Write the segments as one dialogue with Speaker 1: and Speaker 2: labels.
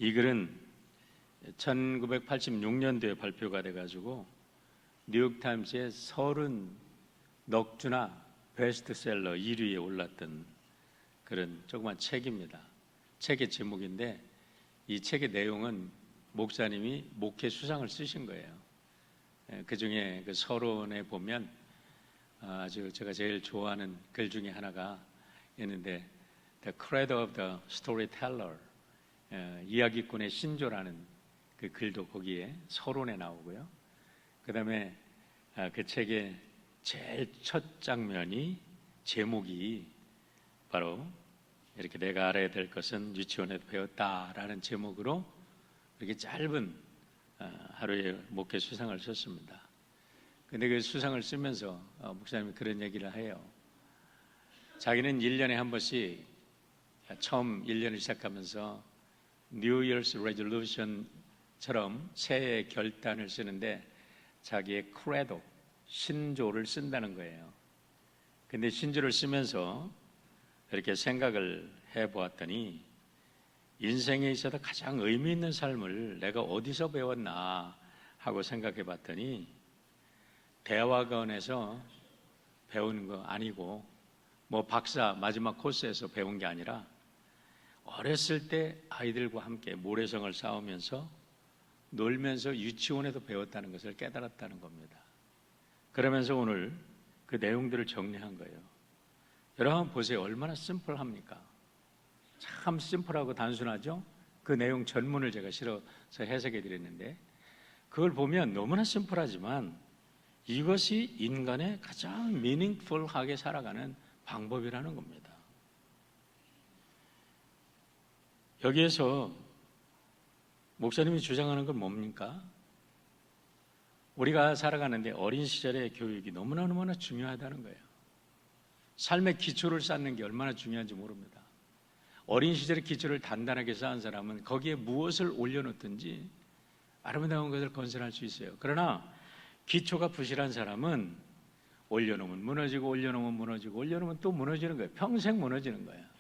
Speaker 1: 이 글은 1986년도에 발표가 돼가지고 뉴욕타임스의 30 넉주나 베스트셀러 1위에 올랐던 그런 조그만 책입니다. 책의 제목인데 이 책의 내용은 목사님이 목회 수상을 쓰신 거예요. 그 중에 그 서론에 보면 아주 제가 제일 좋아하는 글 중에 하나가 있는데 The Cradle of the Storyteller, 이야기꾼의 신조라는 그 글도 거기에 서론에 나오고요. 그 다음에 그 책의 제일 첫 장면이 제목이 바로 이렇게 내가 알아야 될 것은 유치원에서 배웠다라는 제목으로 이렇게 짧은 하루의 목회 수상을 썼습니다. 근데 그 수상을 쓰면서 목사님이 그런 얘기를 해요. 자기는 1년에 한 번씩 처음 1년을 시작하면서 New Year's Resolution처럼 새해 결단을 쓰는데 자기의 크레도, 신조를 쓴다는 거예요. 근데 신조를 쓰면서 이렇게 생각을 해보았더니 인생에 있어서 가장 의미 있는 삶을 내가 어디서 배웠나 하고 생각해 봤더니 대학원에서 배우는 거 아니고 뭐 박사 마지막 코스에서 배운 게 아니라 어렸을 때 아이들과 함께 모래성을 쌓으면서 놀면서 유치원에서 배웠다는 것을 깨달았다는 겁니다. 그러면서 오늘 그 내용들을 정리한 거예요. 여러분 보세요. 얼마나 심플합니까? 참 심플하고 단순하죠? 그 내용 전문을 제가 실어서 해석해 드렸는데 그걸 보면 너무나 심플하지만 이것이 인간의 가장 미닝풀하게 살아가는 방법이라는 겁니다. 여기에서 목사님이 주장하는 건 뭡니까? 우리가 살아가는데 어린 시절의 교육이 너무나 중요하다는 거예요. 삶의 기초를 쌓는 게 얼마나 중요한지 모릅니다. 어린 시절의 기초를 단단하게 쌓은 사람은 거기에 무엇을 올려놓든지 아름다운 것을 건설할 수 있어요. 그러나 기초가 부실한 사람은 올려놓으면 무너지고 올려놓으면 무너지고 올려놓으면 또 무너지는 거예요. 평생 무너지는 거예요.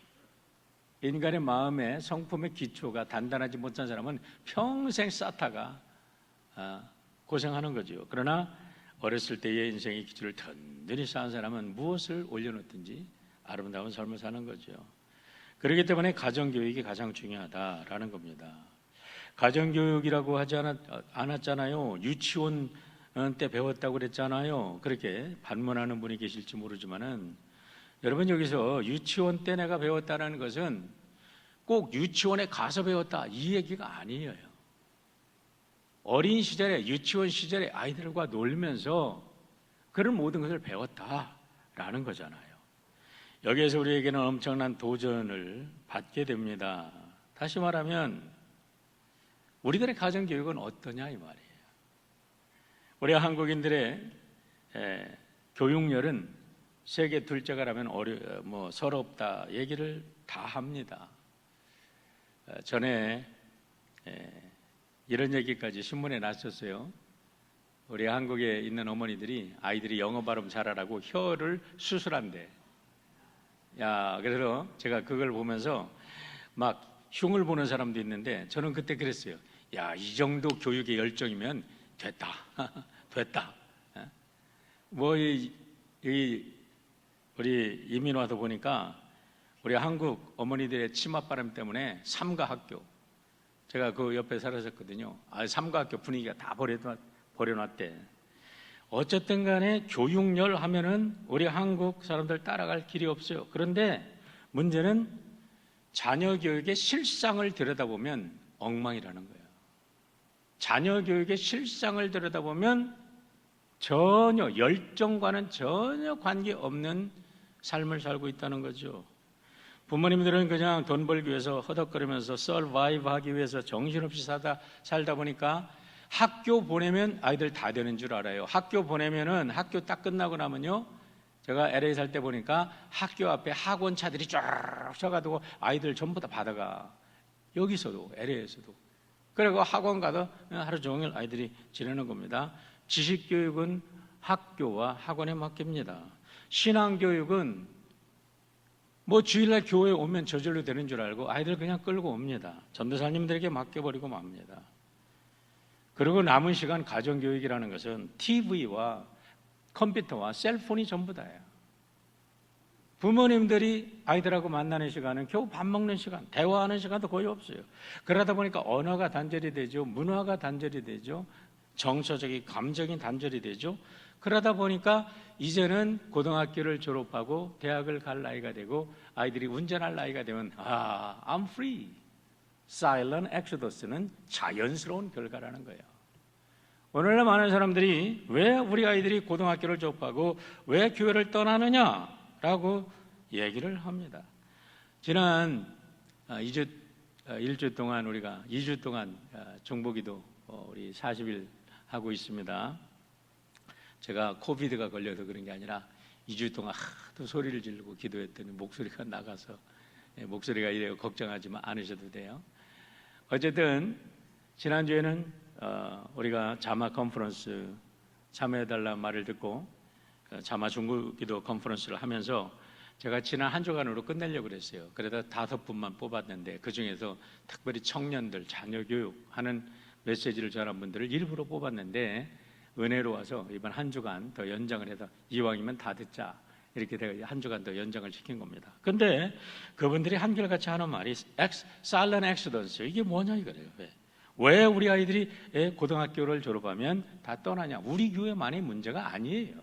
Speaker 1: 인간의 마음의 성품의 기초가 단단하지 못한 사람은 평생 쌓다가 고생하는 거죠. 그러나 어렸을 때의 인생의 기초를 든든히 쌓은 사람은 무엇을 올려놓든지 아름다운 삶을 사는 거죠. 그렇기 때문에 가정교육이 가장 중요하다라는 겁니다. 가정교육이라고 하지 않았잖아요. 유치원 때 배웠다고 그랬잖아요. 그렇게 반문하는 분이 계실지 모르지만은 여러분 여기서 유치원 때 내가 배웠다는 것은 꼭 유치원에 가서 배웠다 이 얘기가 아니에요. 어린 시절에 유치원 시절에 아이들과 놀면서 그런 모든 것을 배웠다라는 거잖아요. 여기에서 우리에게는 엄청난 도전을 받게 됩니다. 다시 말하면 우리들의 가정교육은 어떠냐 이 말이에요. 우리 한국인들의 교육열은 세계 둘째가라면 서럽다 얘기를 다 합니다. 전에 이런 얘기까지 신문에 났었어요. 우리 한국에 있는 어머니들이 아이들이 영어 발음 잘하라고 혀를 수술한대. 그래서 제가 그걸 보면서 막 흉을 보는 사람도 있는데 저는 그때 그랬어요. 이 정도 교육의 열정이면 됐다. 됐다. 우리 이민 와서 보니까 우리 한국 어머니들의 치맛바람 때문에 삼가학교, 제가 그 옆에 살았었거든요. 삼가학교 분위기가 다 버려놨대. 어쨌든 간에 교육열 하면은 우리 한국 사람들 따라갈 길이 없어요. 그런데 문제는 자녀 교육의 실상을 들여다보면 엉망이라는 거예요. 자녀 교육의 실상을 들여다보면 전혀 열정과는 전혀 관계없는 삶을 살고 있다는 거죠. 부모님들은 그냥 돈 벌기 위해서 허덕거리면서 서바이브 하기 위해서 정신없이 살다 보니까 학교 보내면 아이들 다 되는 줄 알아요. 학교 보내면은 학교 딱 끝나고 나면요, 제가 LA 살 때 보니까 학교 앞에 학원차들이 쫙 서가지고 아이들 전부 다 받아가. 여기서도 LA에서도. 그리고 학원 가서 하루 종일 아이들이 지내는 겁니다. 지식교육은 학교와 학원에 맡깁니다. 신앙교육은 뭐 주일날 교회에 오면 저절로 되는 줄 알고 아이들 그냥 끌고 옵니다. 전도사님들에게 맡겨버리고 맙니다. 그리고 남은 시간 가정교육이라는 것은 TV와 컴퓨터와 셀폰이 전부 다예요. 부모님들이 아이들하고 만나는 시간은 겨우 밥 먹는 시간, 대화하는 시간도 거의 없어요. 그러다 보니까 언어가 단절이 되죠. 문화가 단절이 되죠. 정서적인, 감정이 단절이 되죠. 그러다 보니까 이제는 고등학교를 졸업하고 대학을 갈 나이가 되고 아이들이 운전할 나이가 되면 I'm free. Silent Exodus는 자연스러운 결과라는 거예요. 오늘날 많은 사람들이 왜 우리 아이들이 고등학교를 졸업하고 왜 교회를 떠나느냐라고 얘기를 합니다. 지난 1주 동안 우리가 2주 동안 중보기도 우리 40일 하고 있습니다. 제가 코비드가 걸려서 그런 게 아니라 2주 동안 하도 소리를 지르고 기도했더니 목소리가 나가서 목소리가 이래요. 걱정하지 않으셔도 돼요. 어쨌든 지난주에는 우리가 자마 컨퍼런스 참여해달라는 말을 듣고 자마 중보기도 컨퍼런스를 하면서 제가 지난 한 주간으로 끝내려고 그랬어요. 그래서 5분만 뽑았는데 그중에서 특별히 청년들 자녀 교육하는 메시지를 전한 분들을 일부러 뽑았는데 은혜로 와서 이번 한 주간 더 연장을 해서 이왕이면 다 듣자 이렇게 내가 한 주간 더 연장을 시킨 겁니다. 근데 그분들이 한결같이 하는 말이 Silent Exodus, 이게 뭐냐 이거예요. 왜 우리 아이들이 고등학교를 졸업하면 다 떠나냐? 우리 교회만의 문제가 아니에요.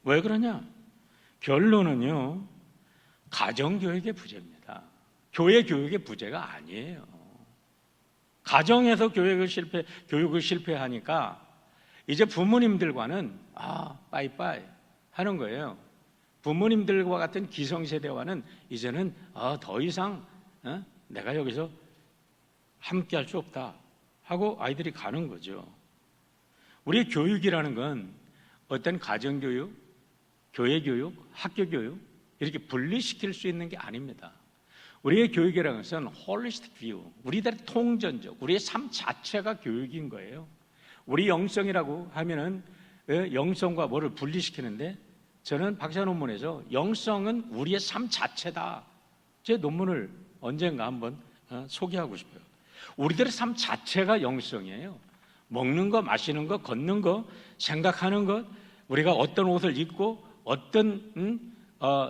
Speaker 1: 왜 그러냐? 결론은요, 가정교육의 부재입니다. 교회 교육의 부재가 아니에요. 가정에서 교육을 실패하니까 이제 부모님들과는 빠이빠이 하는 거예요. 부모님들과 같은 기성세대와는 이제는 더 이상 내가 여기서 함께 할 수 없다 하고 아이들이 가는 거죠. 우리의 교육이라는 건 어떤 가정교육, 교회교육, 학교교육 이렇게 분리시킬 수 있는 게 아닙니다. 우리의 교육이라는 것은 홀리스틱 뷰, 우리들의 통전적, 우리의 삶 자체가 교육인 거예요. 우리 영성이라고 하면은 영성과 뭐를 분리시키는데 저는 박사 논문에서 영성은 우리의 삶 자체다. 제 논문을 언젠가 한번 소개하고 싶어요. 우리들의 삶 자체가 영성이에요. 먹는 거, 마시는 거, 걷는 거, 생각하는 것, 우리가 어떤 옷을 입고 어떤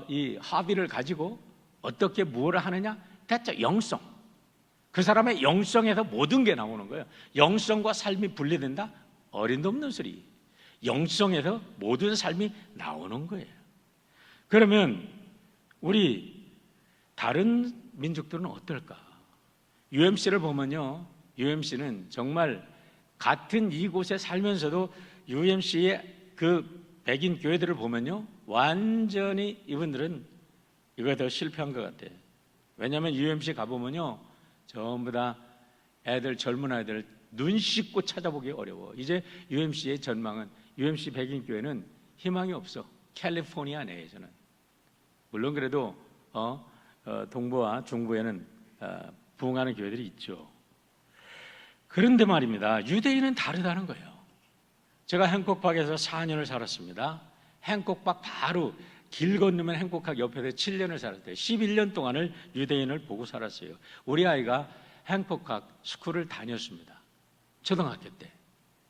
Speaker 1: 이 합의를 가지고 어떻게 무엇을 하느냐, 대체 영성. 그 사람의 영성에서 모든 게 나오는 거예요. 영성과 삶이 분리된다? 어림도 없는 소리. 영성에서 모든 삶이 나오는 거예요. 그러면 우리 다른 민족들은 어떨까? UMC를 보면요, UMC는 정말 같은 이곳에 살면서도 UMC의 그 백인 교회들을 보면요, 완전히 이분들은 이거 더 실패한 것 같아요. 왜냐하면 UMC 가보면요, 전부 다 애들, 젊은 아이들 눈 씻고 찾아보기 어려워. 이제 UMC의 전망은, UMC 백인 교회는 희망이 없어. 캘리포니아 내에서는. 물론 그래도 동부와 중부에는 부흥하는 교회들이 있죠. 그런데 말입니다, 유대인은 다르다는 거예요. 제가 행콕박에서 4년을 살았습니다. 행콕박 바로 길 건너면 행콕박 옆에서 7년을 살았대요. 11년 동안을 유대인을 보고 살았어요. 우리 아이가 행콕박 스쿨을 다녔습니다. 초등학교 때.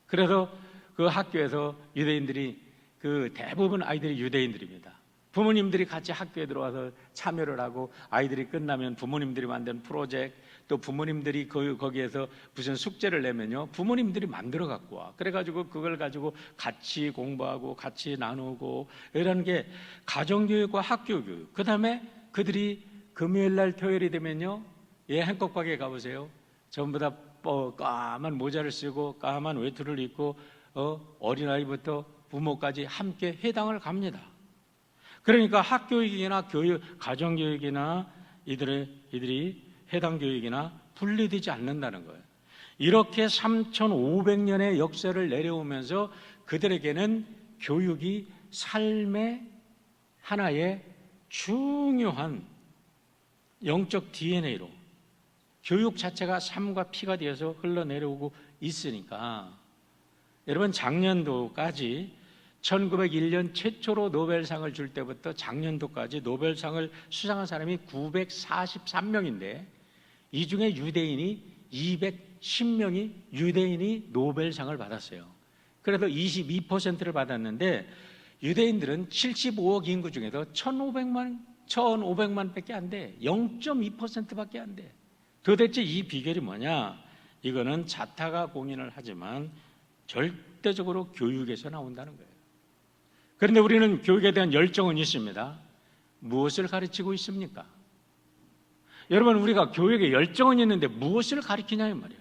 Speaker 1: 그래서 그 학교에서 유대인들이 그 대부분 아이들이 유대인들입니다. 부모님들이 같이 학교에 들어와서 참여를 하고 아이들이 끝나면 부모님들이 만든 프로젝트 또 부모님들이 거기에서 무슨 숙제를 내면요, 부모님들이 만들어 갖고 와. 그래가지고 그걸 가지고 같이 공부하고 같이 나누고 이런 게 가정교육과 학교교육. 그 다음에 그들이 금요일날 토요일이 되면요, 행콕박에 가보세요. 전부 다 까만 모자를 쓰고 까만 외투를 입고 어린아이부터 부모까지 함께 회당을 갑니다. 그러니까 학교육이나 교육, 가정교육이나 이들이 해당 교육이나 분리되지 않는다는 거예요. 이렇게 3,500년의 역사를 내려오면서 그들에게는 교육이 삶의 하나의 중요한 영적 DNA로 교육 자체가 삶과 피가 되어서 흘러내려오고 있으니까 여러분 작년도까지 1901년 최초로 노벨상을 줄 때부터 작년도까지 노벨상을 수상한 사람이 943명인데 이 중에 유대인이 210명이 유대인이 노벨상을 받았어요. 그래서 22%를 받았는데 유대인들은 75억 인구 중에서 1,500만 밖에 안 돼. 0.2%밖에 안 돼. 도대체 이 비결이 뭐냐? 이거는 자타가 공인을 하지만 절대적으로 교육에서 나온다는 거예요. 그런데 우리는 교육에 대한 열정은 있습니다. 무엇을 가르치고 있습니까? 여러분, 우리가 교육에 열정은 있는데 무엇을 가르치냐 이 말이에요.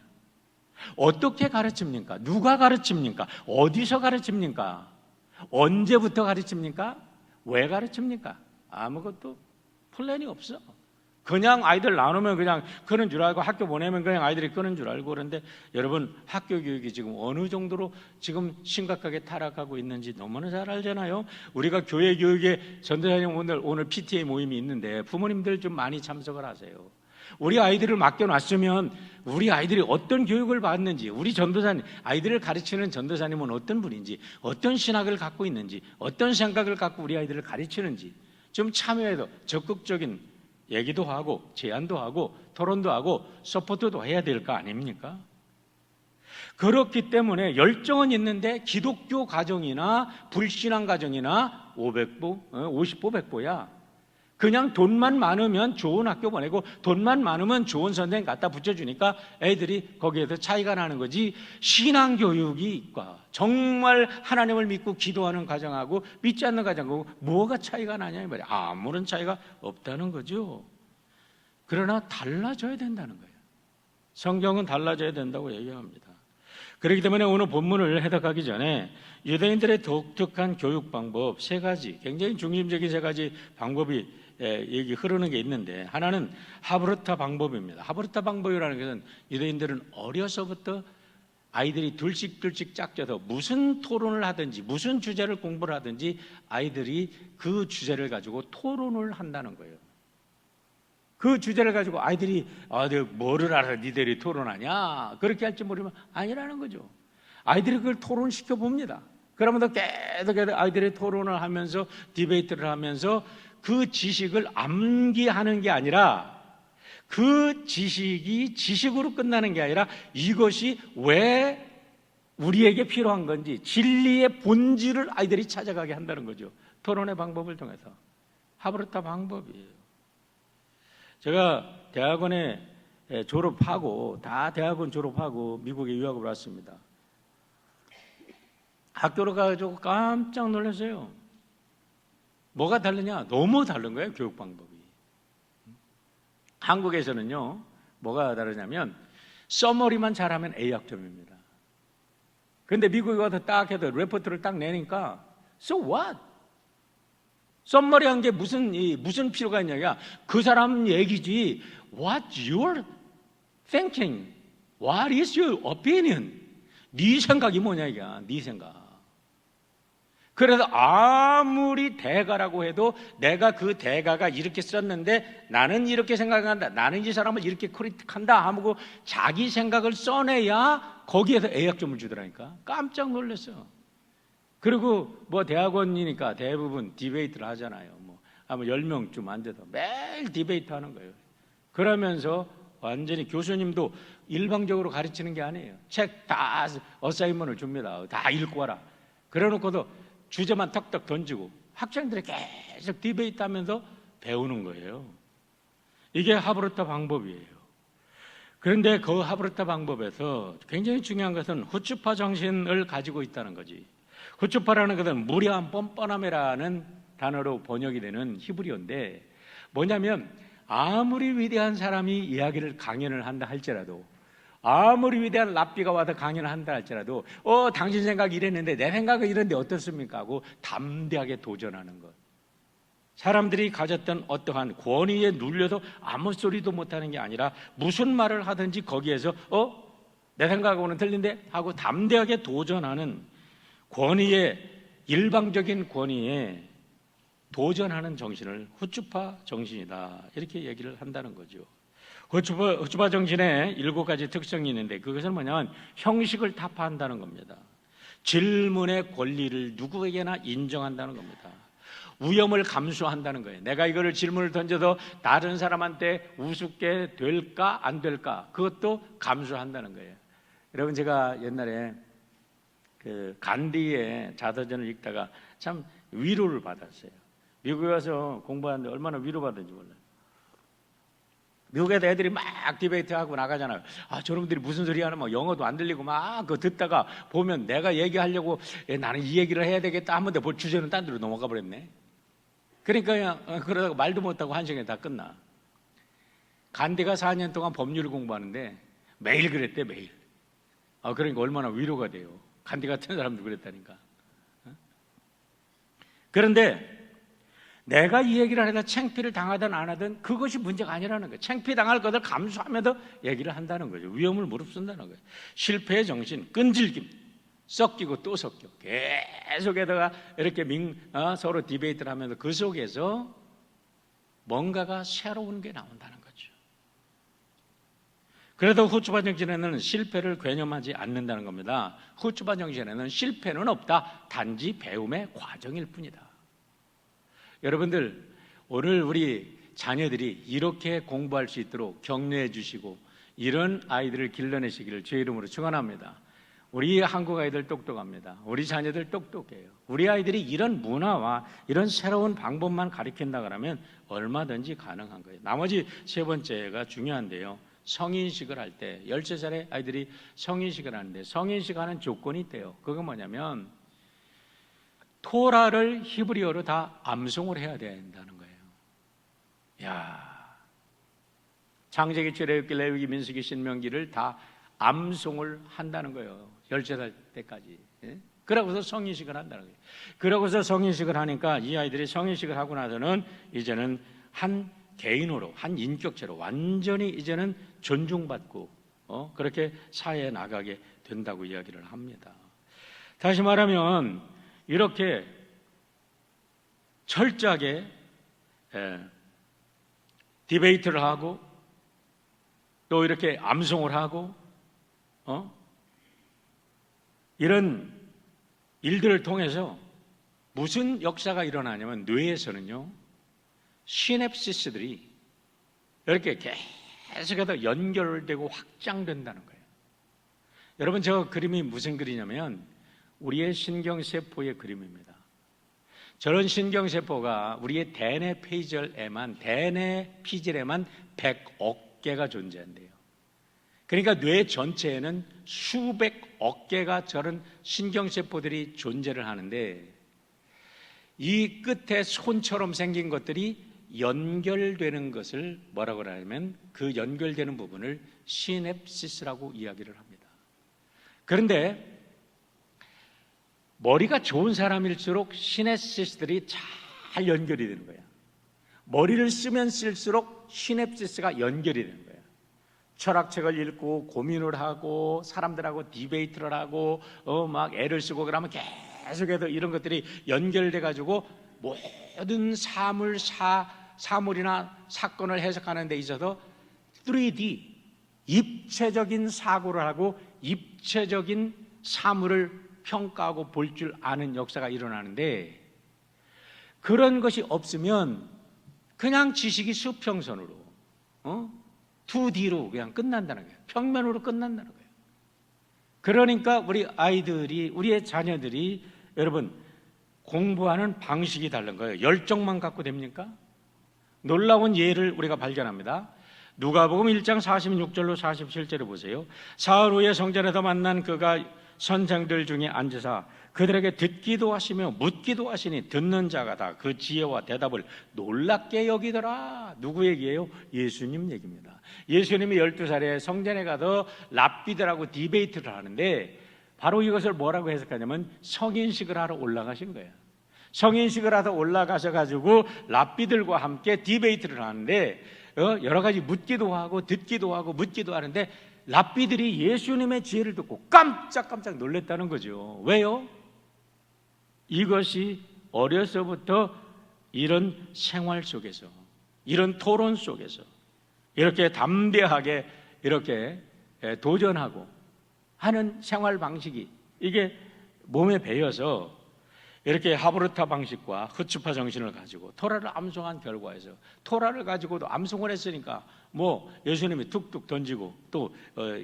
Speaker 1: 어떻게 가르칩니까? 누가 가르칩니까? 어디서 가르칩니까? 언제부터 가르칩니까? 왜 가르칩니까? 아무것도 플랜이 없어. 그냥 아이들 나누면 그냥 그런 줄 알고 학교 보내면 그냥 아이들이 끄는 줄 알고. 그런데 여러분, 학교 교육이 지금 어느 정도로 지금 심각하게 타락하고 있는지 너무나 잘 알잖아요. 우리가 교회 교육에 전도사님 오늘 PTA 모임이 있는데 부모님들 좀 많이 참석을 하세요. 우리 아이들을 맡겨놨으면 우리 아이들이 어떤 교육을 받는지, 우리 전도사님, 아이들을 가르치는 전도사님은 어떤 분인지, 어떤 신학을 갖고 있는지, 어떤 생각을 갖고 우리 아이들을 가르치는지 좀 참여해서 적극적인 얘기도 하고 제안도 하고 토론도 하고 서포트도 해야 될 거 아닙니까? 그렇기 때문에 열정은 있는데 기독교 가정이나 불신앙 가정이나 50보 100보야. 그냥 돈만 많으면 좋은 학교 보내고 돈만 많으면 좋은 선생님 갖다 붙여주니까 애들이 거기에서 차이가 나는 거지. 신앙교육이 정말 하나님을 믿고 기도하는 가정하고 믿지 않는 가정하고 뭐가 차이가 나냐 이 말이야. 아무런 차이가 없다는 거죠. 그러나 달라져야 된다는 거예요. 성경은 달라져야 된다고 얘기합니다. 그렇기 때문에 오늘 본문을 해석하기 전에 유대인들의 독특한 교육 방법 세 가지, 굉장히 중심적인 세 가지 방법이 얘기 흐르는 게 있는데, 하나는 하브르타 방법입니다. 하브르타 방법이라는 것은 유대인들은 어려서부터 아이들이 둘씩 짝져서 무슨 토론을 하든지 무슨 주제를 공부를 하든지 아이들이 그 주제를 가지고 토론을 한다는 거예요. 그 주제를 가지고 아이들이 내가 뭐를 알아 니들이 토론하냐 그렇게 할지 모르면 아니라는 거죠. 아이들이 그걸 토론시켜 봅니다. 그러면서 계속 아이들이 토론을 하면서 디베이트를 하면서 그 지식을 암기하는 게 아니라, 그 지식이 지식으로 끝나는 게 아니라 이것이 왜 우리에게 필요한 건지 진리의 본질을 아이들이 찾아가게 한다는 거죠. 토론의 방법을 통해서. 하브르타 방법이에요. 제가 대학원에 졸업하고 다 대학원 졸업하고 미국에 유학을 왔습니다. 학교로 가가지고 깜짝 놀랐어요. 뭐가 다르냐? 너무 다른 거예요, 교육 방법이. 한국에서는요, 뭐가 다르냐면 서머리만 잘하면 A학점입니다. 그런데 미국에 와서 딱 해도 레포트를 딱 내니까 So what? 서머리한 게 무슨 필요가 있냐냐? 그 사람 얘기지. What you're thinking? What is your opinion? 네 생각이 뭐냐 이게? 네 생각. 그래서 아무리 대가라고 해도 내가 그 대가가 이렇게 썼는데 나는 이렇게 생각한다, 나는 이 사람을 이렇게 크리틱한다 하고 자기 생각을 써내야 거기에서 A학점을 주더라니까. 깜짝 놀랐어요. 그리고 뭐 대학원이니까 대부분 디베이트를 하잖아요. 아마 10명쯤 앉아서 매일 디베이트 하는 거예요. 그러면서 완전히 교수님도 일방적으로 가르치는 게 아니에요. 책 다 어사이먼을 줍니다. 다 읽고 와라. 그래놓고도 주제만 턱턱 던지고 학생들이 계속 디베이트 하면서 배우는 거예요. 이게 하브르타 방법이에요. 그런데 그 하브르타 방법에서 굉장히 중요한 것은 후추파 정신을 가지고 있다는 거지. 후추파라는 것은 무례한 뻔뻔함이라는 단어로 번역이 되는 히브리어인데, 뭐냐면 아무리 위대한 사람이 이야기를 강연을 한다 할지라도, 아무리 위대한 랍비가 와서 강연을 한다 할지라도 당신 생각이 이랬는데 내 생각은 이런데 어떻습니까? 하고 담대하게 도전하는 것. 사람들이 가졌던 어떠한 권위에 눌려서 아무 소리도 못하는 게 아니라 무슨 말을 하든지 거기에서 내 생각하고는 틀린데 하고 담대하게 도전하는, 권위에, 일방적인 권위에 도전하는 정신을 후추파 정신이다, 이렇게 얘기를 한다는 거죠. 후추파 정신에 7가지 특성이 있는데 그것은 뭐냐면 형식을 타파한다는 겁니다. 질문의 권리를 누구에게나 인정한다는 겁니다. 위험을 감수한다는 거예요. 내가 이거를 질문을 던져도 다른 사람한테 우습게 될까 안 될까, 그것도 감수한다는 거예요. 여러분, 제가 옛날에 그 간디의 자서전을 읽다가 참 위로를 받았어요. 미국에 와서 공부하는데 얼마나 위로받은지 몰라요. 미국에서 애들이 막 디베이트하고 나가잖아요. 저놈들이 무슨 소리 하나, 막 영어도 안 들리고 막 그거 듣다가 보면 내가 얘기하려고 나는 이 얘기를 해야 되겠다 하는데 볼 주제는 딴 데로 넘어가 버렸네. 그러니까 그냥 그러다가 말도 못하고 한 시간에 다 끝나. 간디가 4년 동안 법률을 공부하는데 매일 그랬대, 매일. 그러니까 얼마나 위로가 돼요. 간디 같은 사람도 그랬다니까. 그런데 내가 이 얘기를 하다 창피를 당하든 안 하든 그것이 문제가 아니라는 거예요. 창피 당할 것을 감수하면서 얘기를 한다는 거죠. 위험을 무릅쓴다는 거예요. 실패의 정신, 끈질김, 섞이고 또 섞여, 계속에다가 이렇게 서로 디베이트를 하면서 그 속에서 뭔가가 새로운 게 나온다는 거죠. 그래도 후추바 정신에는 실패를 괴념하지 않는다는 겁니다. 후추바 정신에는 실패는 없다. 단지 배움의 과정일 뿐이다. 여러분들, 오늘 우리 자녀들이 이렇게 공부할 수 있도록 격려해 주시고 이런 아이들을 길러내시기를 주의 이름으로 축원합니다. 우리 한국 아이들 똑똑합니다. 우리 자녀들 똑똑해요. 우리 아이들이 이런 문화와 이런 새로운 방법만 가르친다 그러면 얼마든지 가능한 거예요. 나머지 세 번째가 중요한데요. 성인식을 할 때 13살의 아이들이 성인식을 하는데 성인식 하는 조건이 있대요. 그건 뭐냐면 토라를 히브리어로 다 암송을 해야 된다는 거예요. 창세기, 출애굽기, 레위기, 민수기, 신명기를 다 암송을 한다는 거예요. 13살 때까지. 그러고서 성인식을 한다는 거예요. 그러고서 성인식을 하니까 이 아이들이 성인식을 하고 나서는 이제는 한 개인으로, 한 인격체로 완전히 이제는 존중받고 그렇게 사회에 나가게 된다고 이야기를 합니다. 다시 말하면 이렇게 철저하게 디베이트를 하고 또 이렇게 암송을 하고 이런 일들을 통해서 무슨 역사가 일어나냐면 뇌에서는요, 시냅시스들이 이렇게 계속해서 연결되고 확장된다는 거예요. 여러분, 저 그림이 무슨 그림이냐면 우리의 신경세포의 그림입니다. 저런 신경세포가 우리의 대뇌 피질에만 100억 개가 존재한대요. 그러니까 뇌 전체에는 수백억 개가 저런 신경세포들이 존재를 하는데 이 끝에 손처럼 생긴 것들이 연결되는 것을 뭐라고 하냐면 그 연결되는 부분을 시냅시스라고 이야기를 합니다. 그런데 머리가 좋은 사람일수록 시냅시스들이 잘 연결이 되는 거야. 머리를 쓰면 쓸수록 시냅시스가 연결이 되는 거야. 철학책을 읽고 고민을 하고 사람들하고 디베이트를 하고 막 애를 쓰고 그러면 계속해서 이런 것들이 연결돼 가지고 모든 사물이나 사건을 해석하는 데 있어서 3D, 입체적인 사고를 하고 입체적인 사물을 평가하고 볼 줄 아는 역사가 일어나는데 그런 것이 없으면 그냥 지식이 수평선으로 2D로 그냥 끝난다는 거예요. 평면으로 끝난다는 거예요. 그러니까 우리 아이들이, 우리의 자녀들이 여러분 공부하는 방식이 다른 거예요. 열정만 갖고 됩니까? 놀라운 예를 우리가 발견합니다. 누가복음 1장 46절로 47절을 보세요. 사흘 후에 성전에서 만난 그가 선생들 중에 앉으사 그들에게 듣기도 하시며 묻기도 하시니 듣는 자가 다 그 지혜와 대답을 놀랍게 여기더라. 누구 얘기예요? 예수님 얘기입니다. 예수님이 12살에 성전에 가서 랍비들하고 디베이트를 하는데 바로 이것을 뭐라고 해석하냐면 성인식을 하러 올라가신 거예요. 성인식을 하러 올라가셔가지고 랍비들과 함께 디베이트를 하는데 여러 가지 묻기도 하고 듣기도 하고 묻기도 하는데 랍비들이 예수님의 지혜를 듣고 깜짝깜짝 놀랐다는 거죠. 왜요? 이것이 어려서부터 이런 생활 속에서, 이런 토론 속에서 이렇게 담대하게 이렇게 도전하고 하는 생활 방식이 이게 몸에 배어서 이렇게 하브르타 방식과 흑추파 정신을 가지고 토라를 암송한 결과에서 토라를 가지고도 암송을 했으니까 뭐 예수님이 툭툭 던지고 또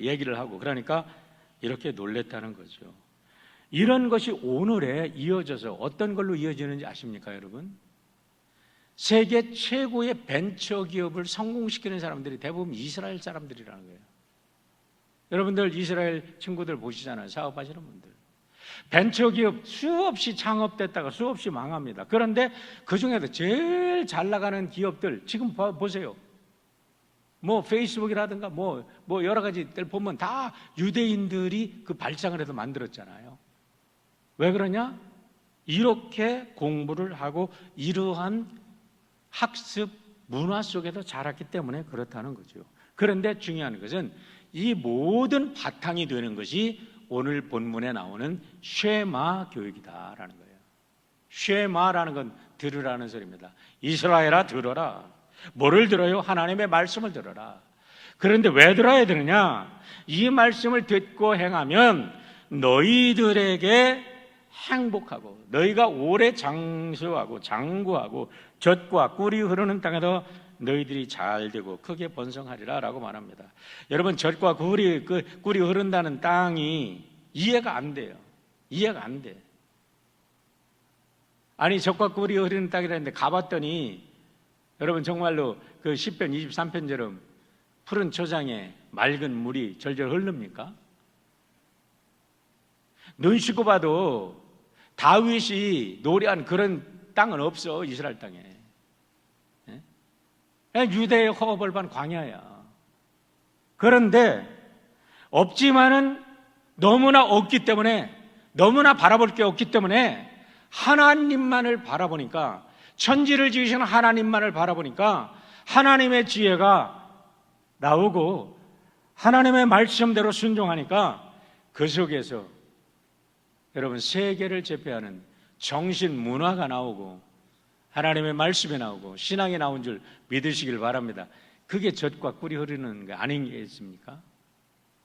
Speaker 1: 얘기를 하고 그러니까 이렇게 놀랬다는 거죠. 이런 것이 오늘에 이어져서 어떤 걸로 이어지는지 아십니까, 여러분? 세계 최고의 벤처 기업을 성공시키는 사람들이 대부분 이스라엘 사람들이라는 거예요. 여러분들 이스라엘 친구들 보시잖아요. 사업하시는 분들. 벤처기업 수없이 창업됐다가 수없이 망합니다. 그런데 그중에도 제일 잘 나가는 기업들 지금 보세요. 뭐 페이스북이라든가 뭐 여러 가지들 보면 다 유대인들이 그 발상을 해서 만들었잖아요. 왜 그러냐? 이렇게 공부를 하고 이러한 학습 문화 속에서 자랐기 때문에 그렇다는 거죠. 그런데 중요한 것은 이 모든 바탕이 되는 것이 오늘 본문에 나오는 쉐마 교육이다라는 거예요. 쉐마라는 건 들으라는 소리입니다. 이스라엘아 들어라. 뭐를 들어요? 하나님의 말씀을 들어라. 그런데 왜 들어야 되느냐? 이 말씀을 듣고 행하면 너희들에게 행복하고 너희가 오래 장수하고 장구하고 젖과 꿀이 흐르는 땅에서 너희들이 잘 되고 크게 번성하리라 라고 말합니다. 여러분, 젖과 꿀이 흐른다는 땅이 이해가 안 돼요. 이해가 안 돼. 아니, 젖과 꿀이 흐르는 땅이라는데 가봤더니 여러분 정말로 그 10편 23편처럼 푸른 초장에 맑은 물이 절절 흐릅니까? 눈 씻고 봐도 다윗이 노래한 그런 땅은 없어. 이스라엘 땅에. 유대의 허벌판 광야야. 그런데 없지만은 너무나 없기 때문에, 너무나 바라볼 게 없기 때문에 하나님만을 바라보니까, 천지를 지으시는 하나님만을 바라보니까 하나님의 지혜가 나오고 하나님의 말씀대로 순종하니까 그 속에서 여러분 세계를 제패하는 정신 문화가 나오고 하나님의 말씀이 나오고 신앙이 나온 줄 믿으시길 바랍니다. 그게 젖과 꿀이 흐르는 거 아니겠습니까?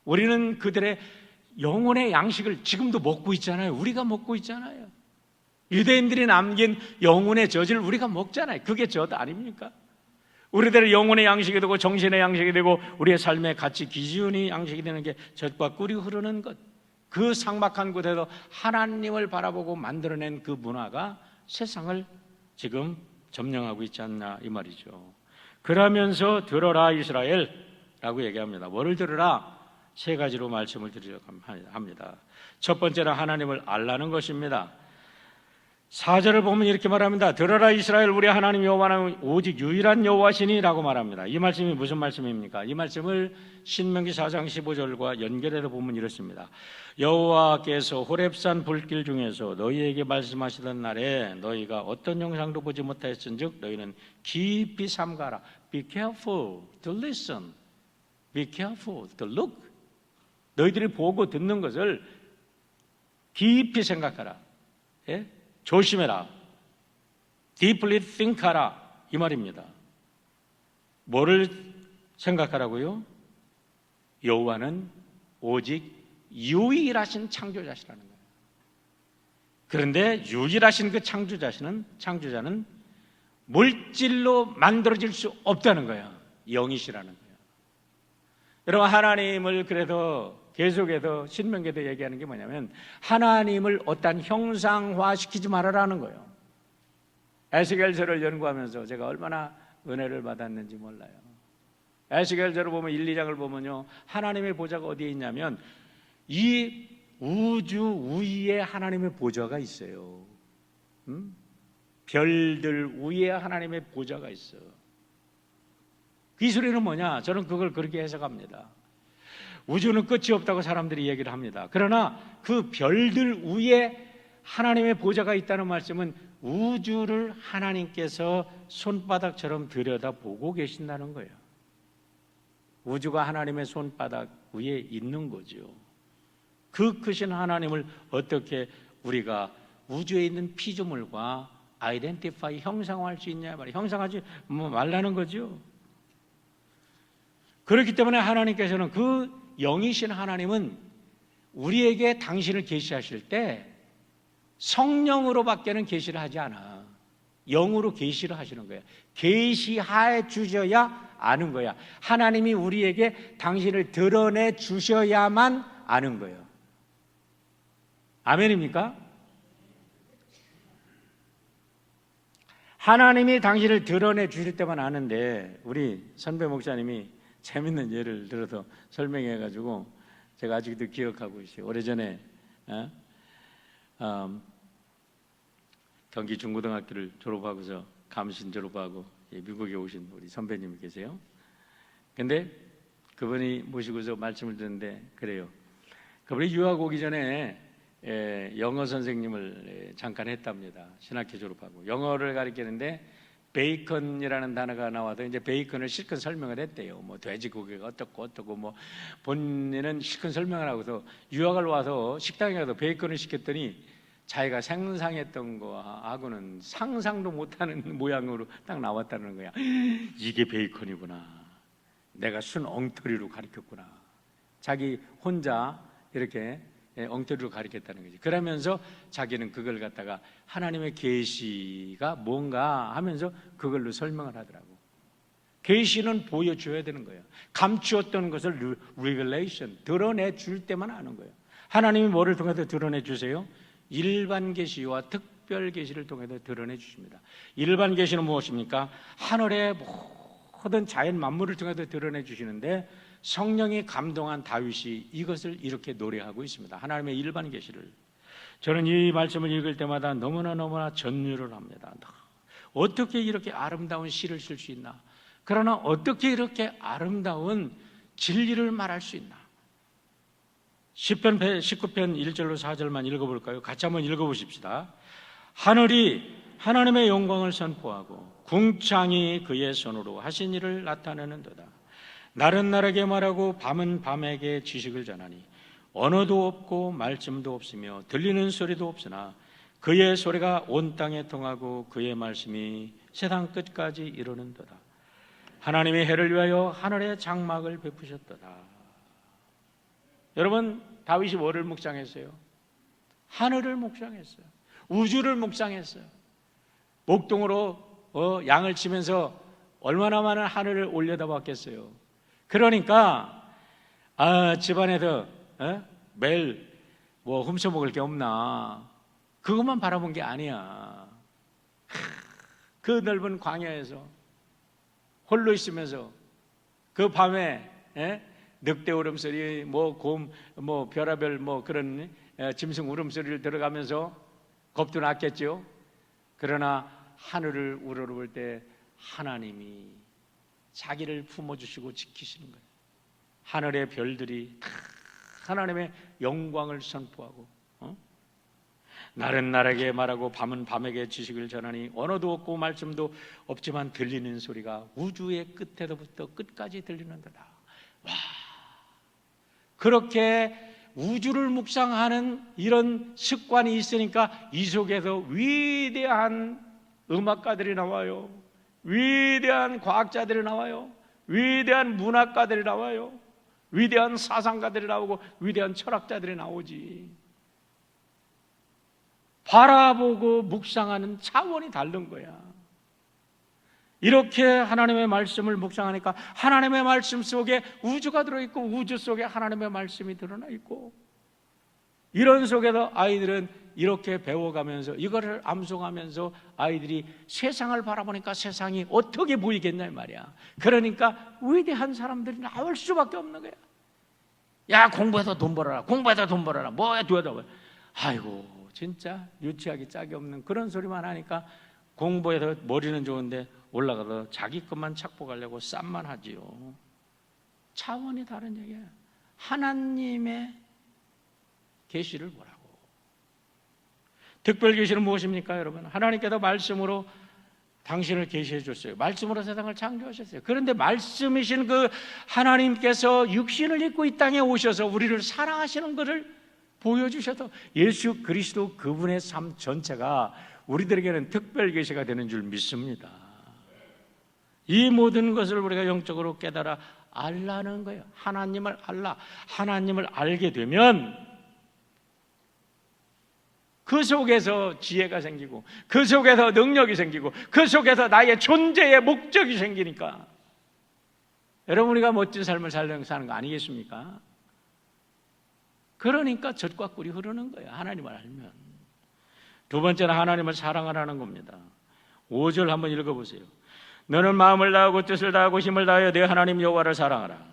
Speaker 1: 우리는 그들의 영혼의 양식을 지금도 먹고 있잖아요. 우리가 먹고 있잖아요. 유대인들이 남긴 영혼의 젖을 우리가 먹잖아요. 그게 젖 아닙니까? 우리들의 영혼의 양식이 되고 정신의 양식이 되고 우리의 삶의 가치 기준이 양식이 되는 게 젖과 꿀이 흐르는 것. 그 삭막한 곳에서 하나님을 바라보고 만들어낸 그 문화가 세상을 지금 점령하고 있지 않나 이 말이죠. 그러면서 들어라 이스라엘라고 얘기합니다. 뭐를 들으라? 세 가지로 말씀을 드리려고 합니다. 첫 번째는 하나님을 알라는 것입니다. 4절을 보면 이렇게 말합니다. 들어라 이스라엘, 우리 하나님 여호와는 오직 유일한 여호와시니라고 말합니다. 이 말씀이 무슨 말씀입니까? 이 말씀을 신명기 4장 15절과 연결해서 보면 이렇습니다. 여호와께서 호렙산 불길 중에서 너희에게 말씀하시던 날에 너희가 어떤 영상도 보지 못하였은즉 너희는 깊이 삼가라. Be careful to listen. Be careful to look. 너희들이 보고 듣는 것을 깊이 생각하라. 예? 조심해라. Deeply think하라. 이 말입니다. 뭐를 생각하라고요? 여호와는 오직 유일하신 창조자시라는 거예요. 그런데 유일하신 그 창조자는 물질로 만들어질 수 없다는 거예요. 영이시라는 거예요. 여러분, 하나님을 그래서 계속해서 신명기에도 얘기하는 게 뭐냐면 하나님을 어떤 형상화시키지 말아라는 거예요. 에스겔서를 연구하면서 제가 얼마나 은혜를 받았는지 몰라요. 에스겔서를 보면 1, 2장을 보면요, 하나님의 보좌가 어디에 있냐면 이 우주 위에 하나님의 보좌가 있어요. 별들 위에 하나님의 보좌가 있어요. 이 소리는 뭐냐? 저는 그걸 그렇게 해석합니다. 우주는 끝이 없다고 사람들이 얘기를 합니다. 그러나 그 별들 위에 하나님의 보좌가 있다는 말씀은 우주를 하나님께서 손바닥처럼 들여다보고 계신다는 거예요. 우주가 하나님의 손바닥 위에 있는 거죠. 그 크신 하나님을 어떻게 우리가 우주에 있는 피조물과 아이덴티파이, 형상화할 수 있냐 말이에요. 형상하지 말라는 거죠. 그렇기 때문에 하나님께서는 그 영이신 하나님은 우리에게 당신을 계시하실 때 성령으로밖에는 계시를 하지 않아. 영으로 계시를 하시는 거야. 계시해 주셔야 아는 거야. 하나님이 우리에게 당신을 드러내 주셔야만 아는 거예요. 아멘입니까? 하나님이 당신을 드러내 주실 때만 아는데, 우리 선배 목사님이 재밌는 예를 들어서 설명해 가지고 제가 아직도 기억하고 있어요. 오래전에 경기 중고등학교를 졸업하고서 감신 졸업하고 미국에 오신 우리 선배님이 계세요. 근데 그분이 모시고서 말씀을 듣는데 그래요. 그분이 유학 오기 전에 영어 선생님을 잠깐 했답니다. 신학교 졸업하고 영어를 가르치는데 베이컨이라는 단어가 나와도 이제 베이컨을 실컷 설명을 했대요. 뭐 돼지고기가 어떻고 뭐 본인은 실컷 설명을 하고서 유학을 와서 식당에 가서 베이컨을 시켰더니 자기가 상상했던 거하고는 상상도 못하는 모양으로 딱 나왔다는 거야. 이게 베이컨이구나. 내가 순 엉터리로 가르쳤구나. 자기 혼자 이렇게 엉터리로 가르쳤다는 거지. 그러면서 자기는 그걸 갖다가 하나님의 계시가 뭔가 하면서 그걸로 설명을 하더라고. 계시는 보여줘야 되는 거예요. 감추었던 것을 revelation, 드러내 줄 때만 아는 거예요. 하나님이 뭐를 통해서 드러내 주세요? 일반 계시와 특별 계시를 통해서 드러내 주십니다. 일반 계시는 무엇입니까? 하늘의 모든 자연 만물을 통해서 드러내 주시는데 성령이 감동한 다윗이 이것을 이렇게 노래하고 있습니다. 하나님의 일반 계시를. 저는 이 말씀을 읽을 때마다 너무나 전율을 합니다. 어떻게 이렇게 아름다운 시를 쓸 수 있나? 그러나 어떻게 이렇게 아름다운 진리를 말할 수 있나? 시편 19편 1절로 4절만 읽어볼까요? 같이 한번 읽어보십시다. 하늘이 하나님의 영광을 선포하고 궁창이 그의 손으로 하신 일을 나타내는도다. 날은 날에게 말하고 밤은 밤에게 지식을 전하니 언어도 없고 말씀도 없으며 들리는 소리도 없으나 그의 소리가 온 땅에 통하고 그의 말씀이 세상 끝까지 이르는도다. 하나님이 해를 위하여 하늘의 장막을 베푸셨도다. 여러분, 다윗이 뭐를 묵상했어요? 하늘을 묵상했어요. 우주를 묵상했어요. 목동으로 양을 치면서 얼마나 많은 하늘을 올려다봤겠어요. 그러니까 집안에서 매일 뭐 훔쳐먹을 게 없나, 그것만 바라본 게 아니야. 그 넓은 광야에서 홀로 있으면서 그 밤에 늑대 울음소리, 뭐 곰, 뭐 별하별 뭐 그런 짐승 울음소리를 들어가면서 겁도 났겠죠. 그러나 하늘을 우러러볼 때 하나님이 자기를 품어주시고 지키시는 거예요. 하늘의 별들이 다 하나님의 영광을 선포하고 날은 날에게 말하고 밤은 밤에게 지식을 전하니 언어도 없고 말씀도 없지만 들리는 소리가 우주의 끝에서부터 끝까지 들리는도다. 와, 그렇게 우주를 묵상하는 이런 습관이 있으니까 이 속에서 위대한 음악가들이 나와요. 위대한 과학자들이 나와요. 위대한 문학가들이 나와요. 위대한 사상가들이 나오고 위대한 철학자들이 나오지. 바라보고 묵상하는 차원이 다른 거야. 이렇게 하나님의 말씀을 묵상하니까 하나님의 말씀 속에 우주가 들어있고 우주 속에 하나님의 말씀이 드러나 있고, 이런 속에서 아이들은 이렇게 배워가면서 이거를 암송하면서 아이들이 세상을 바라보니까 세상이 어떻게 보이겠냐 말이야. 그러니까 위대한 사람들이 나올 수밖에 없는 거야. 야, 공부해서 돈 벌어라, 공부해서 돈 벌어라, 뭐야 두어다. 아이고, 진짜 유치하기 짝이 없는 그런 소리만 하니까 공부해서 머리는 좋은데 올라가서 자기 것만 착복하려고 쌈만 하지요. 차원이 다른 얘기야. 하나님의 계시를 보라고. 특별 계시는 무엇입니까, 여러분? 하나님께서 말씀으로 당신을 계시해 줬어요. 말씀으로 세상을 창조하셨어요. 그런데 말씀이신 그 하나님께서 육신을 입고 이 땅에 오셔서 우리를 사랑하시는 것을 보여주셔서 예수 그리스도 그분의 삶 전체가 우리들에게는 특별 계시가 되는 줄 믿습니다. 이 모든 것을 우리가 영적으로 깨달아 알라는 거예요. 하나님을 알라. 하나님을 알게 되면 그 속에서 지혜가 생기고 그 속에서 능력이 생기고 그 속에서 나의 존재의 목적이 생기니까 여러분, 우리가 멋진 삶을 사는 거 아니겠습니까? 그러니까 젖과 꿀이 흐르는 거예요, 하나님을 알면. 두 번째는 하나님을 사랑하라는 겁니다. 5절 한번 읽어보세요. 너는 마음을 다하고 뜻을 다하고 힘을 다하여 내 하나님 여호와를 사랑하라.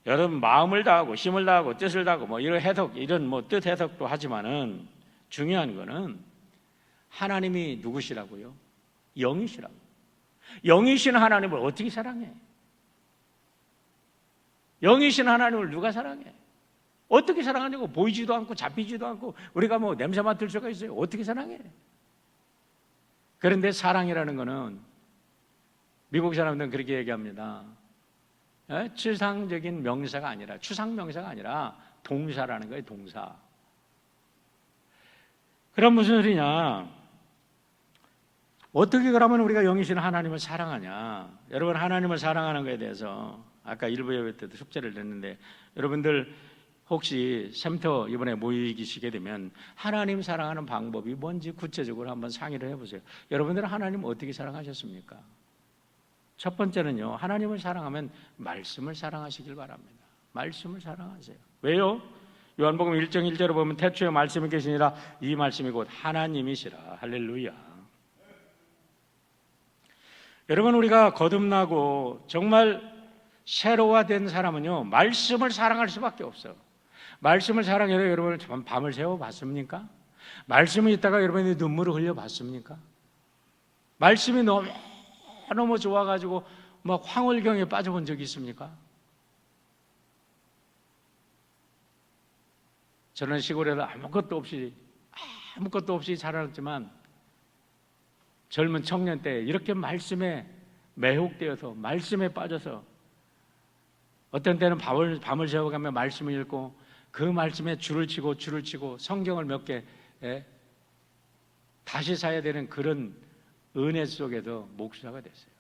Speaker 1: 여러분, 마음을 다하고 힘을 다하고 뜻을 다하고 뭐 이런 해석, 이런 뭐 뜻 해석도 하지만은 중요한 거는 하나님이 누구시라고요? 영이시라고. 영이신 하나님을 어떻게 사랑해? 영이신 하나님을 누가 사랑해? 어떻게 사랑하냐고. 보이지도 않고 잡히지도 않고 우리가 뭐 냄새 맡을 수가 있어요. 어떻게 사랑해? 그런데 사랑이라는 거는 미국 사람들은 그렇게 얘기합니다. 추상적인 명사가 아니라, 추상 명사가 아니라 동사라는 거예요, 동사. 그럼 무슨 소리냐? 어떻게 그러면 우리가 영이신 하나님을 사랑하냐? 여러분, 하나님을 사랑하는 것에 대해서 아까 일부 예배 때도 숙제를 냈는데, 여러분들 혹시 샘터 이번에 모이시게 되면 하나님 사랑하는 방법이 뭔지 구체적으로 한번 상의를 해보세요. 여러분들은 하나님 어떻게 사랑하셨습니까? 첫 번째는요, 하나님을 사랑하면 말씀을 사랑하시길 바랍니다. 말씀을 사랑하세요. 왜요? 요한복음 1장 1절에 보면 태초에 말씀이 계시니라, 이 말씀이 곧 하나님이시라. 할렐루야. 여러분, 우리가 거듭나고 정말 새로워된 사람은요, 말씀을 사랑할 수밖에 없어요. 말씀을 사랑해서 여러분 밤을 새워봤습니까? 말씀이 있다가 여러분이 눈물을 흘려봤습니까? 말씀이 너무 좋아가지고 막 황홀경에 빠져본 적이 있습니까? 저는 시골에서 아무것도 없이 자라났지만 젊은 청년 때 이렇게 말씀에 매혹되어서 말씀에 빠져서 어떤 때는 밤을 새워가며 말씀을 읽고 그 말씀에 줄을 치고 성경을 몇 개 다시 사야 되는 그런 은혜 속에서 목사가 됐어요.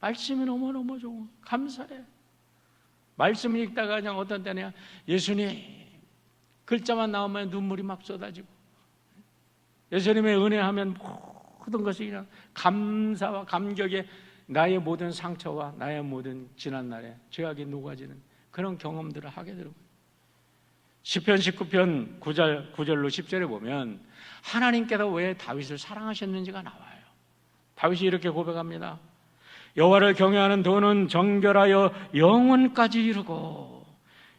Speaker 1: 말씀이 너무너무 좋아. 감사해. 말씀을 읽다가 그냥 어떤 때는 예수님 글자만 나오면 눈물이 막 쏟아지고, 예수님의 은혜하면 모든 것이 그냥 감사와 감격에 나의 모든 상처와 나의 모든 지난날의 죄악이 녹아지는 그런 경험들을 하게 되더라고요. 시편 19편 9절로 10절에 보면 하나님께서 왜 다윗을 사랑하셨는지가 나와요. 다윗이 이렇게 고백합니다. 여호와를 경외하는 도는 정결하여 영원까지 이르고.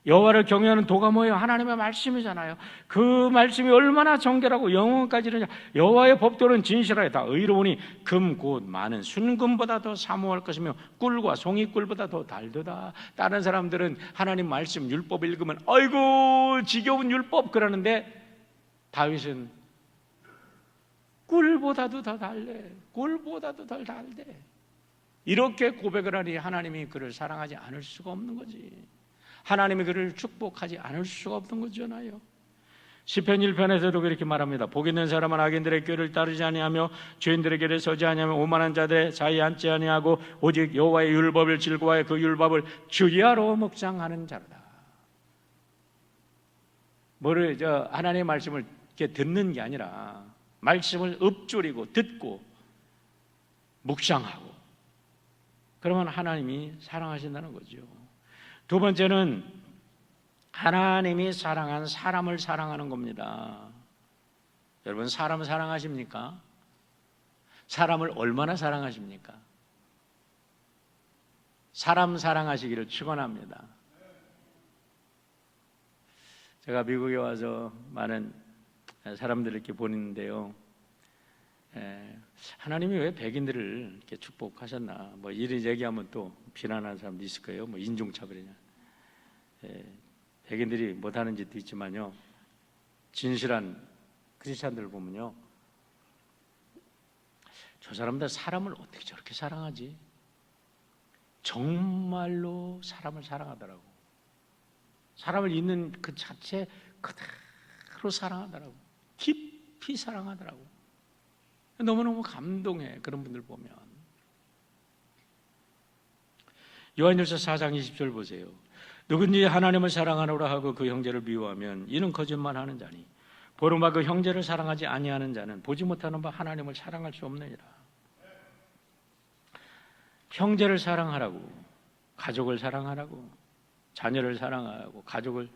Speaker 1: 여호와를 경외하는 도가 뭐예요? 하나님의 말씀이잖아요. 그 말씀이 얼마나 정결하고 영원까지 이르냐. 여호와의 법도는 진실하여 다 의로우니 금 곧 많은 순금보다 더 사모할 것이며 꿀과 송이꿀보다 더 달도다. 다른 사람들은 하나님 말씀 율법 읽으면 아이고 지겨운 율법 그러는데 다윗은 꿀보다도 더 달래. 꿀보다도 더 달대. 이렇게 고백을 하니 하나님이 그를 사랑하지 않을 수가 없는 거지. 하나님이 그를 축복하지 않을 수가 없는 거잖아요. 시편 1편에서도 그렇게 말합니다. 복 있는 사람은 악인들의 꾀를 따르지 아니하며 죄인들의 길에 서지 아니하며 오만한 자들의 자리에 앉지 아니하고 오직 여호와의 율법을 즐거워하여 그 율법을 주야로 묵상하는 자로다. 하나님의 말씀을 이렇게 듣는 게 아니라 말씀을 읊조리고 듣고 묵상하고, 그러면 하나님이 사랑하신다는 거죠. 두 번째는 하나님이 사랑한 사람을 사랑하는 겁니다. 여러분, 사람 사랑하십니까? 사람을 얼마나 사랑하십니까? 사람 사랑하시기를 축원합니다. 제가 미국에 와서 많은 사람들을 이렇게 보는데요, 하나님이 왜 백인들을 이렇게 축복하셨나, 뭐 이런 얘기하면 또 비난하는 사람도 있을 거예요. 뭐 인종차별이냐. 백인들이 못하는 짓도 있지만요, 진실한 크리스찬들을 보면요, 저 사람들 사람을 어떻게 저렇게 사랑하지? 정말로 사람을 사랑하더라고. 사람을 있는 그 자체 그대로 사랑하더라고. 깊이 사랑하더라고. 너무너무 감동해, 그런 분들 보면. 요한일서 4장 20절 보세요. 누구든지 하나님을 사랑하노라 하고 그 형제를 미워하면 이는 거짓말하는 자니 보로마 그 형제를 사랑하지 아니하는 자는 보지 못하는 바 하나님을 사랑할 수 없느니라. 형제를 사랑하라고, 가족을 사랑하라고, 자녀를 사랑하고, 가족을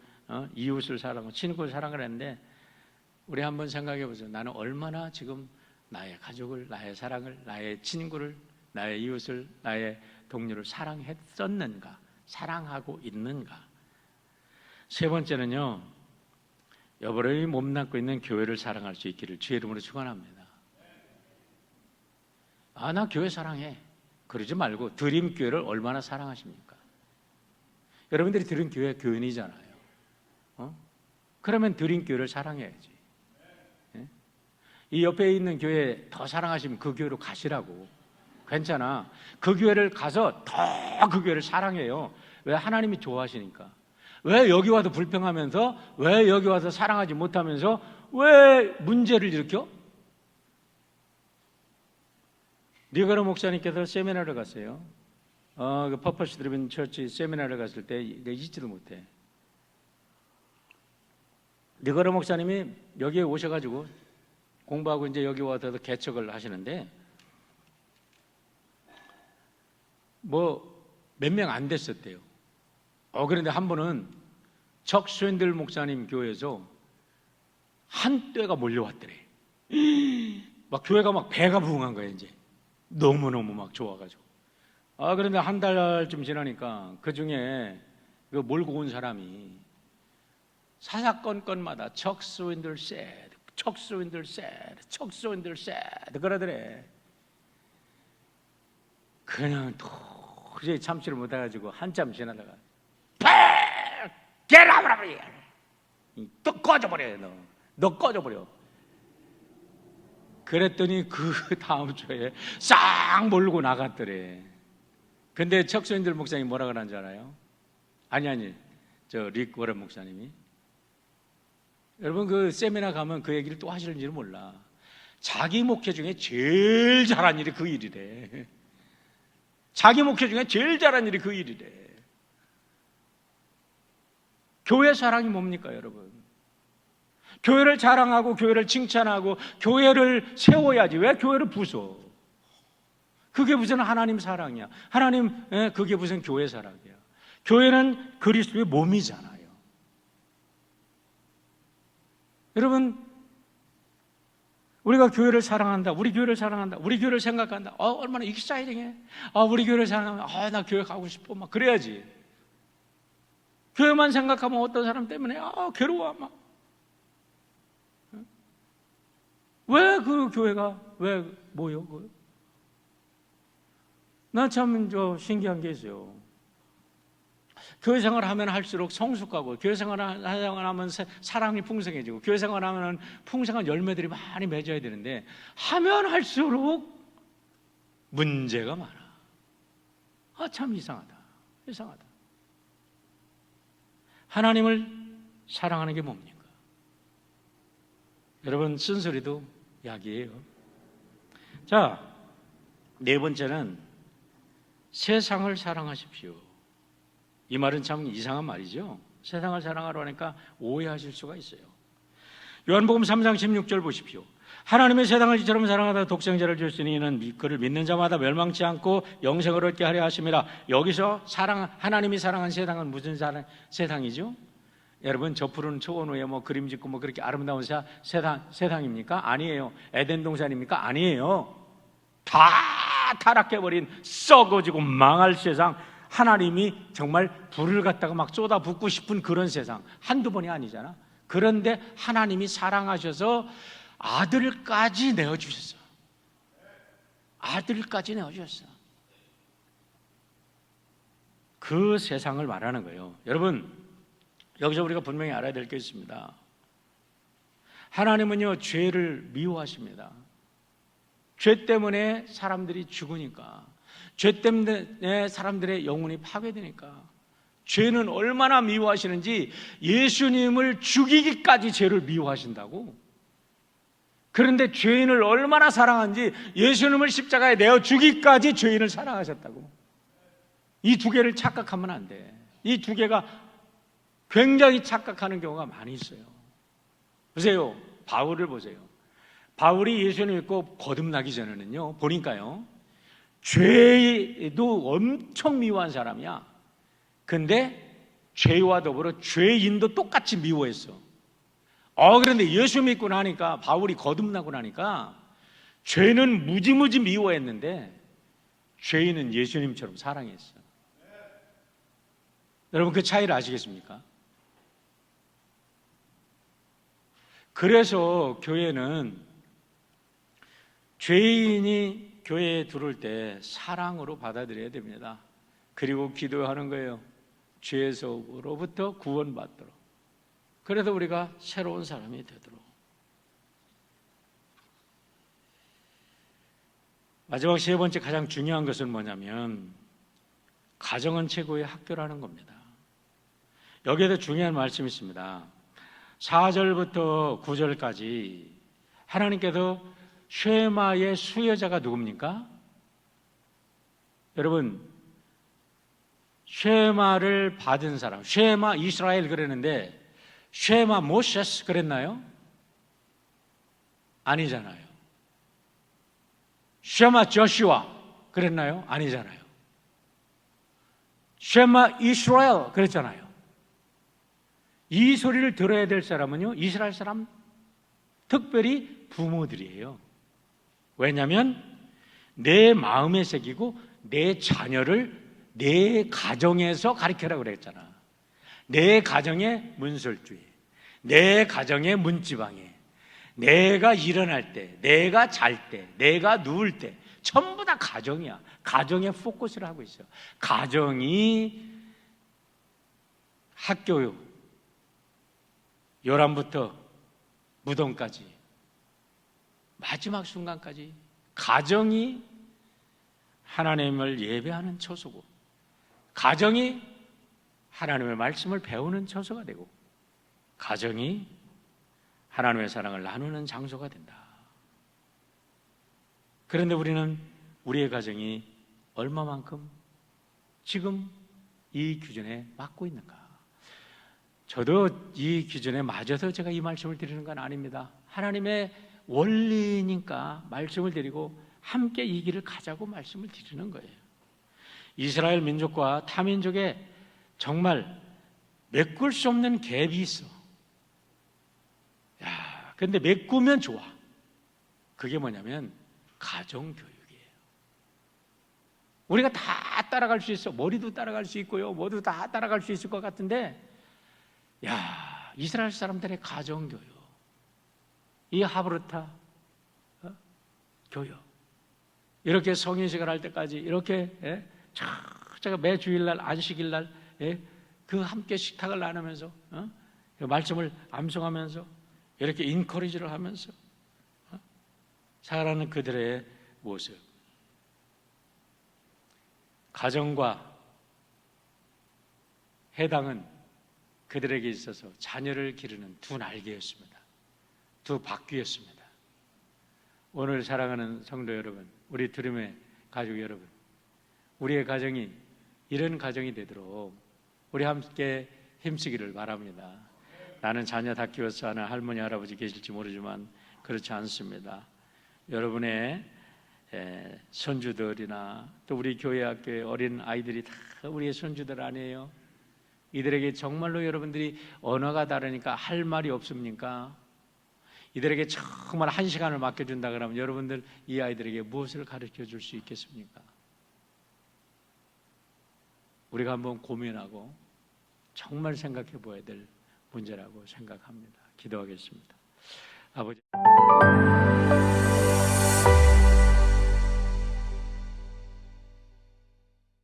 Speaker 1: 이웃을 사랑하고, 친구를 사랑하는데 우리 한번 생각해 보세요. 나는 얼마나 지금 나의 가족을, 나의 사랑을, 나의 친구를, 나의 이웃을, 나의 동료를 사랑했었는가, 사랑하고 있는가. 세 번째는요, 여러분이 몸담고 있는 교회를 사랑할 수 있기를 주의 이름으로 축원합니다. 나 교회 사랑해. 그러지 말고 드림교회를 얼마나 사랑하십니까? 여러분들이 드림교회 교인이잖아요. 그러면 드림교회를 사랑해야지. 이 옆에 있는 교회 더 사랑하시면 그 교회로 가시라고. 괜찮아. 그 교회를 가서 더 그 교회를 사랑해요. 왜? 하나님이 좋아하시니까. 왜 여기 와서 불평하면서, 왜 여기 와서 사랑하지 못하면서 왜 문제를 일으켜? 리거러 목사님께서 세미나를 갔어요. 그 퍼포스 드리븐 처치 세미나를 갔을 때 내가 잊지도 못해. 리거러 목사님이 여기에 오셔가지고 공부하고 이제 여기 와서 개척을 하시는데 뭐 몇 명 안 됐었대요. 그런데 한 번은 척 스웬들 목사님 교회에서 한떼가 몰려왔더래. 막 교회가 막 배가 부흥한 거예요. 이제 너무너무 막 좋아가지고. 그런데 한 달쯤 지나니까 그 중에 그 몰고 온 사람이 사사건건마다 척 스웬들 셋, 척 스웬들 셋, 척 스웬들 셋 그러더래. 그냥 도저히 참지를 못해가지고 한참 지나다가 개라버려! 또 꺼져버려. 너 꺼져버려. 그랬더니 그 다음 주에 싹 몰고 나갔더래. 근데 척수인들 목사님이 뭐라 그러는 줄 알아요? 아니 저 릭 워런 목사님이, 여러분 그 세미나 가면 그 얘기를 또 하시는지를 몰라. 자기 목회 중에 제일 잘한 일이 그 일이래. 자기 목회 중에 제일 잘한 일이 그 일이래. 교회 사랑이 뭡니까, 여러분? 교회를 자랑하고 교회를 칭찬하고 교회를 세워야지. 왜 교회를 부숴? 그게 무슨 하나님 사랑이야? 그게 무슨 교회 사랑이야? 교회는 그리스도의 몸이잖아요. 여러분, 우리가 교회를 사랑한다, 우리 교회를 사랑한다, 우리 교회를 생각한다. 얼마나 익사이팅해. 우리 교회를 사랑하면 나 교회 가고 싶어. 막 그래야지. 교회만 생각하면 어떤 사람 때문에 괴로워 막. 왜 그 교회가 왜 뭐요? 나 참 신기한 게 있어요. 교회 생활하면 할수록 성숙하고, 교회 생활하면 사랑이 풍성해지고, 교회 생활하면 풍성한 열매들이 많이 맺어야 되는데 하면 할수록 문제가 많아. 참 이상하다. 하나님을 사랑하는 게 뭡니까? 여러분, 쓴소리도 약이에요. 자, 네 번째는 세상을 사랑하십시오. 이 말은 참 이상한 말이죠. 세상을 사랑하러 하니까 오해하실 수가 있어요. 요한복음 3장 16절 보십시오. 하나님의 세상을 이처럼 사랑하다 독생자를 주시니 이는 그를 믿는 자마다 멸망치 않고 영생을 얻게 하려 하심이라. 여기서 하나님이 사랑한 세상은 무슨 세상이죠? 여러분, 저 푸른 초원위에 그림 짓고 그렇게 아름다운 세상입니까? 아니에요. 에덴 동산입니까? 아니에요. 다 타락해버린 썩어지고 망할 세상, 하나님이 정말 불을 갖다가 막 쏟아붓고 싶은 그런 세상, 한두 번이 아니잖아. 그런데 하나님이 사랑하셔서 아들까지 내어주셨어. 아들까지 내어주셨어. 그 세상을 말하는 거예요. 여러분, 여기서 우리가 분명히 알아야 될 게 있습니다. 하나님은요, 죄를 미워하십니다. 죄 때문에 사람들이 죽으니까, 죄 때문에 사람들의 영혼이 파괴되니까, 죄는 얼마나 미워하시는지 예수님을 죽이기까지 죄를 미워하신다고. 그런데 죄인을 얼마나 사랑한지 예수님을 십자가에 내어 주기까지 죄인을 사랑하셨다고. 이 두 개를 착각하면 안 돼. 이 두 개가 굉장히 착각하는 경우가 많이 있어요. 보세요. 바울을 보세요. 바울이 예수를 믿고 거듭나기 전에는요, 보니까요, 죄도 엄청 미워한 사람이야. 근데 죄와 더불어 죄인도 똑같이 미워했어. 그런데 예수 믿고 나니까, 바울이 거듭나고 나니까 죄는 무지무지 미워했는데 죄인은 예수님처럼 사랑했어. 여러분, 그 차이를 아시겠습니까? 그래서 교회는 죄인이 교회에 들어올 때 사랑으로 받아들여야 됩니다. 그리고 기도하는 거예요. 죄에서로부터 구원받도록. 그래서 우리가 새로운 사람이 되도록. 마지막 세 번째 가장 중요한 것은 뭐냐면, 가정은 최고의 학교라는 겁니다. 여기에도 중요한 말씀이 있습니다. 4절부터 9절까지 하나님께서 쉐마의 수여자가 누굽니까? 여러분, 쉐마를 받은 사람, 쉐마 이스라엘 그랬는데 쉐마 모세스 그랬나요? 아니잖아요. 쉐마 조슈아 그랬나요? 아니잖아요. 쉐마 이스라엘 그랬잖아요. 이 소리를 들어야 될 사람은요, 이스라엘 사람, 특별히 부모들이에요. 왜냐하면 내 마음에 새기고 내 자녀를 내 가정에서 가르쳐라고 그랬잖아. 내 가정의 문설주에, 내 가정의 문지방에, 내가 일어날 때, 내가 잘 때, 내가 누울 때 전부 다 가정이야. 가정에 포커스를 하고 있어요. 가정이 학교요, 요람부터 무덤까지, 마지막 순간까지 가정이 하나님을 예배하는 처소고, 가정이 하나님의 말씀을 배우는 처소가 되고, 가정이 하나님의 사랑을 나누는 장소가 된다. 그런데 우리는 우리의 가정이 얼마만큼 지금 이 기준에 맞고 있는가? 저도 이 기준에 맞아서 제가 이 말씀을 드리는 건 아닙니다. 하나님의 원리니까 말씀을 드리고 함께 이 길을 가자고 말씀을 드리는 거예요. 이스라엘 민족과 타민족에 정말 메꿀 수 없는 갭이 있어. 근데 메꾸면 좋아. 그게 뭐냐면 가정교육이에요. 우리가 다 따라갈 수 있어. 머리도 따라갈 수 있고요, 모두 다 따라갈 수 있을 것 같은데, 이스라엘 사람들의 가정교육, 이 하브르타 교육, 이렇게 성인식을 할 때까지 이렇게 제가 매 주일날 안식일날 그 함께 식탁을 나누면서 말씀을 암송하면서 이렇게 인커리지를 하면서 살아가는 그들의 모습, 가정과 해당은 그들에게 있어서 자녀를 기르는 두 날개였습니다. 두 바퀴였습니다. 오늘 사랑하는 성도 여러분, 우리 드림의 가족 여러분, 우리의 가정이 이런 가정이 되도록 우리 함께 힘쓰기를 바랍니다. 나는 자녀 다 키워서 하는 할머니 할아버지 계실지 모르지만 그렇지 않습니다. 여러분의 손주들이나 또 우리 교회 학교의 어린 아이들이 다 우리의 손주들 아니에요? 이들에게 정말로 여러분들이 언어가 다르니까 할 말이 없습니까? 이들에게 정말 1시간을 맡겨준다 그러면 여러분들 이 아이들에게 무엇을 가르쳐 줄 수 있겠습니까? 우리가 한번 고민하고 정말 생각해 보아야 될 문제라고 생각합니다. 기도하겠습니다. 아버지.